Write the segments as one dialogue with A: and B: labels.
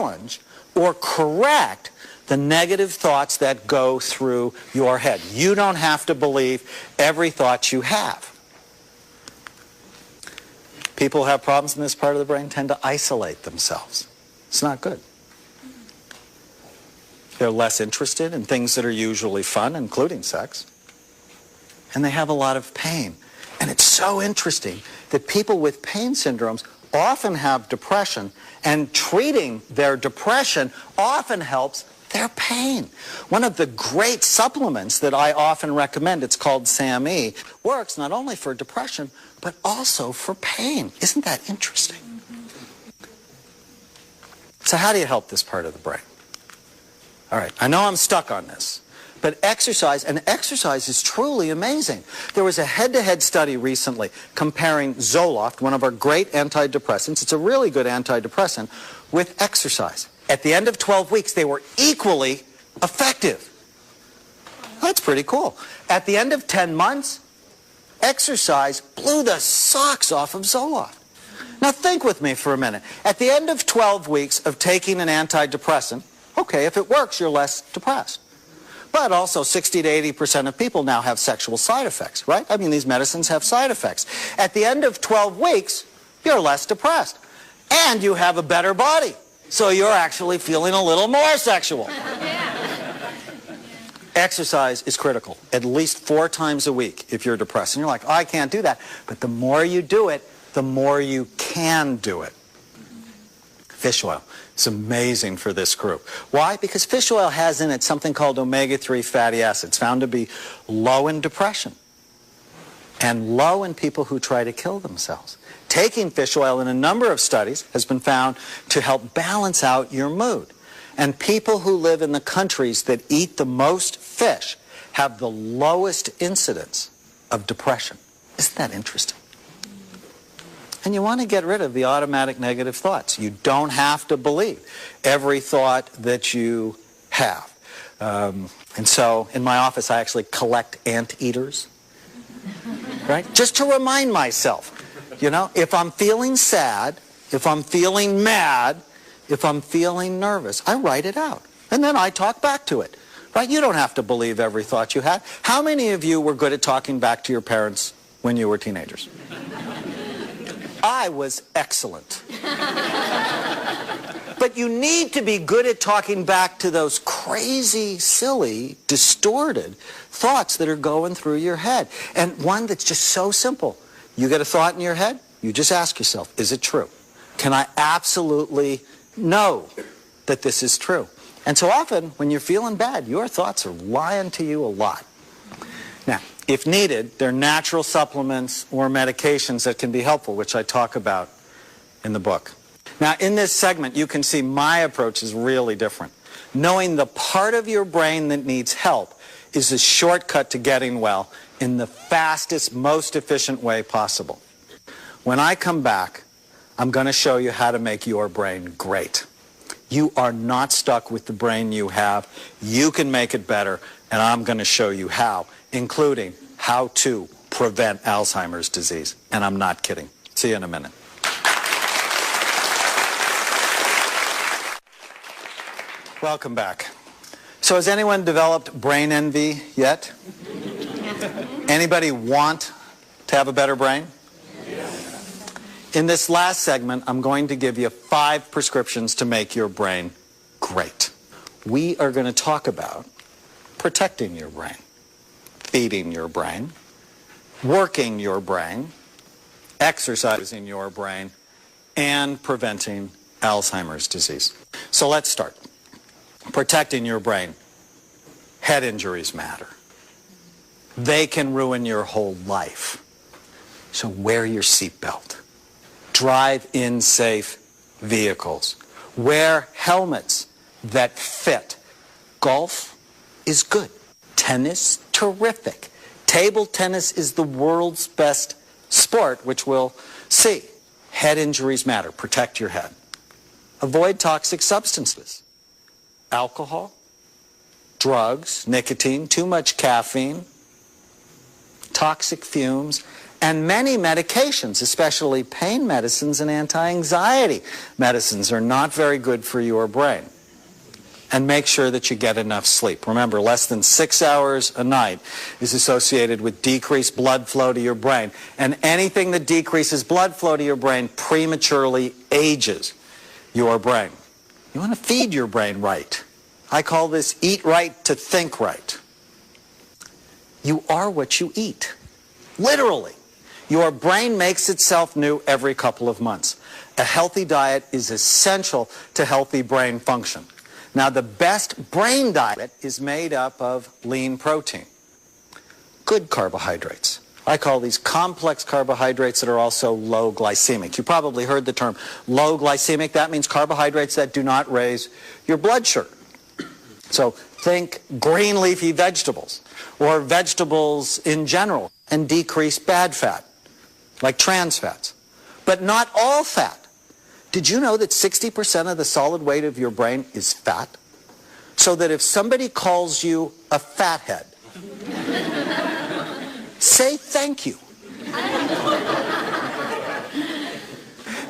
A: challenge or correct the negative thoughts that go through your head. You don't have to believe every thought you have. People who have problems in this part of the brain tend to isolate themselves. It's not good. They're less interested in things that are usually fun, including sex. And they have a lot of pain. And it's so interesting that people with pain syndromes often have depression, and treating their depression often helps their pain. One of the great supplements that I often recommend, it's called SAMe, works not only for depression, but also for pain. Isn't that interesting? So how do you help this part of the brain? All right, I know I'm stuck on this, but exercise, and exercise is truly amazing. There was a head-to-head study recently comparing Zoloft, one of our great antidepressants, it's a really good antidepressant, with exercise. At the end of 12 weeks, they were equally effective. That's pretty cool. At the end of 10 months, exercise blew the socks off of Zoloft. Now think with me for a minute. At the end of 12 weeks of taking an antidepressant, okay, if it works, you're less depressed. But also 60 to 80% of people now have sexual side effects, right? I mean, these medicines have side effects. At the end of 12 weeks, you're less depressed. And you have a better body. So you're actually feeling a little more sexual. Exercise is critical, at least 4 times a week if you're depressed. And you're like, oh, I can't do that. But the more you do it, the more you can do it. Fish oil. It's amazing for this group. Why? Because fish oil has in it something called omega-3 fatty acids, found to be low in depression and low in people who try to kill themselves. Taking fish oil in a number of studies has been found to help balance out your mood. And people who live in the countries that eat the most fish have the lowest incidence of depression. Isn't that interesting? And you want to get rid of the automatic negative thoughts. You don't have to believe every thought that you have. And so in my office, I actually collect anteaters, right? Just to remind myself, you know, if I'm feeling sad, if I'm feeling mad, if I'm feeling nervous, I write it out. And then I talk back to it, right? You don't have to believe every thought you had. How many of you were good at talking back to your parents when you were teenagers? I was excellent. But you need to be good at talking back to those crazy, silly, distorted thoughts that are going through your head. And one that's just so simple. You get a thought in your head, you just ask yourself, is it true? Can I absolutely know that this is true? And so often, when you're feeling bad, your thoughts are lying to you a lot. Now, if needed, there are natural supplements or medications that can be helpful, which I talk about in the book. Now, in this segment, you can see my approach is really different. Knowing the part of your brain that needs help is a shortcut to getting well in the fastest, most efficient way possible. When I come back, I'm going to show you how to make your brain great. You are not stuck with the brain you have. You can make it better, and I'm going to show you how, including how to prevent Alzheimer's disease. And I'm not kidding. See you in a minute. Welcome back. So has anyone developed brain envy yet? Anybody want to have a better brain? Yes. In this last segment, I'm going to give you 5 prescriptions to make your brain great. We are going to talk about protecting your brain, feeding your brain, working your brain, exercising your brain, and preventing Alzheimer's disease. So let's start. Protecting your brain. Head injuries matter. They can ruin your whole life. So wear your seatbelt. Drive in safe vehicles. Wear helmets that fit. Golf is good. Tennis, terrific. Table tennis is the world's best sport, which we'll see. Head injuries matter. Protect your head. Avoid toxic substances. Alcohol, drugs, nicotine, too much caffeine, toxic fumes, And many medications, especially pain medicines and anti-anxiety medicines, are not very good for your brain. And make sure that you get enough sleep. Remember, less than 6 hours a night is associated with decreased blood flow to your brain. And anything that decreases blood flow to your brain prematurely ages your brain. You want to feed your brain right. I call this eat right to think right. You are what you eat. Literally. Your brain makes itself new every couple of months. A healthy diet is essential to healthy brain function. Now, the best brain diet is made up of lean protein, good carbohydrates. I call these complex carbohydrates that are also low glycemic. You probably heard the term low glycemic. That means carbohydrates that do not raise your blood sugar. So think green leafy vegetables or vegetables in general, and decrease bad fat, like trans fats, but not all fat. Did you know that 60% of the solid weight of your brain is fat? So that if somebody calls you a fathead, say thank you.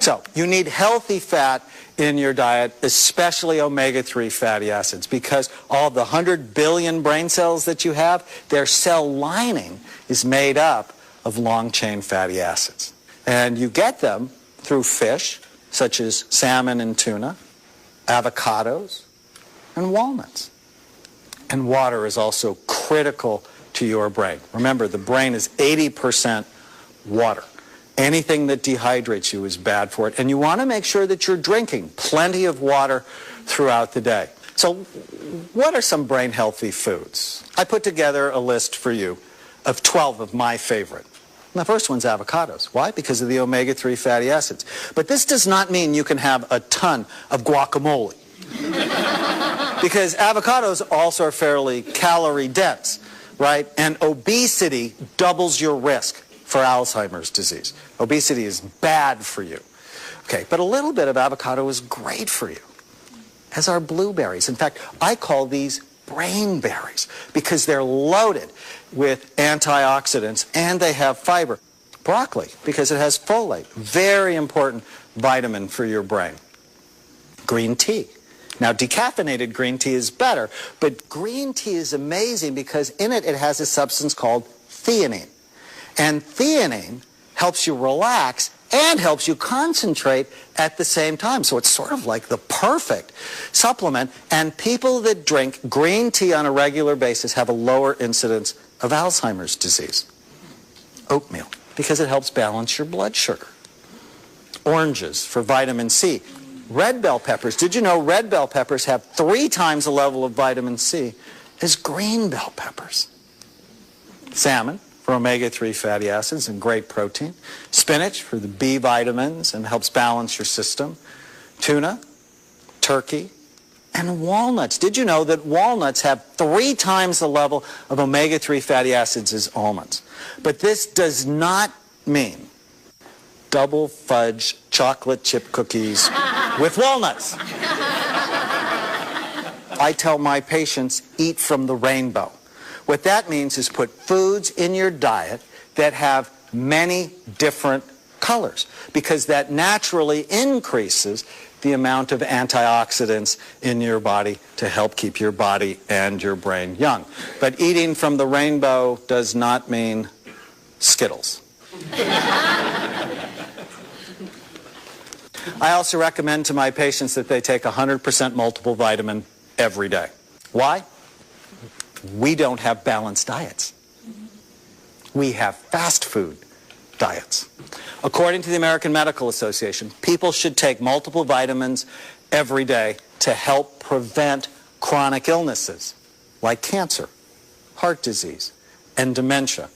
A: So you need healthy fat in your diet, especially omega-3 fatty acids, because all the 100 billion brain cells that you have, their cell lining is made up of long-chain fatty acids. And you get them through fish, such as salmon and tuna, avocados, and walnuts. And water is also critical to your brain. Remember, the brain is 80% water. Anything that dehydrates you is bad for it. And you want to make sure that you're drinking plenty of water throughout the day. So what are some brain healthy foods? I put together a list for you of 12 of my favorite. And the first one's avocados. Why? Because of the omega-3 fatty acids. But this does not mean you can have a ton of guacamole. Because avocados also are fairly calorie dense, right? And obesity doubles your risk for Alzheimer's disease. Obesity is bad for you. Okay, but a little bit of avocado is great for you, as are blueberries. In fact, I call these brain berries because they're loaded with antioxidants and they have fiber. Broccoli, because it has folate, very important vitamin for your brain. Green tea. Now, decaffeinated green tea is better, but green tea is amazing because in it, it has a substance called theanine. And theanine helps you relax and helps you concentrate at the same time. So it's sort of like the perfect supplement. And people that drink green tea on a regular basis have a lower incidence of Alzheimer's disease. Oatmeal, because it helps balance your blood sugar. Oranges for vitamin C. Red bell peppers. Did you know red bell peppers have 3 times the level of vitamin C as green bell peppers? Salmon for omega-3 fatty acids and great protein. Spinach for the B vitamins and helps balance your system. Tuna, turkey, and walnuts. Did you know that walnuts have 3 times the level of omega-3 fatty acids as almonds? But this does not mean double fudge chocolate chip cookies with walnuts. I tell my patients, eat from the rainbow. What that means is put foods in your diet that have many different colors, because that naturally increases the amount of antioxidants in your body to help keep your body and your brain young. But eating from the rainbow does not mean Skittles. I also recommend to my patients that they take 100% multiple vitamin every day. Why? We don't have balanced diets. We have fast food diets. According to the American Medical Association, people should take multiple vitamins every day to help prevent chronic illnesses like cancer, heart disease, and dementia.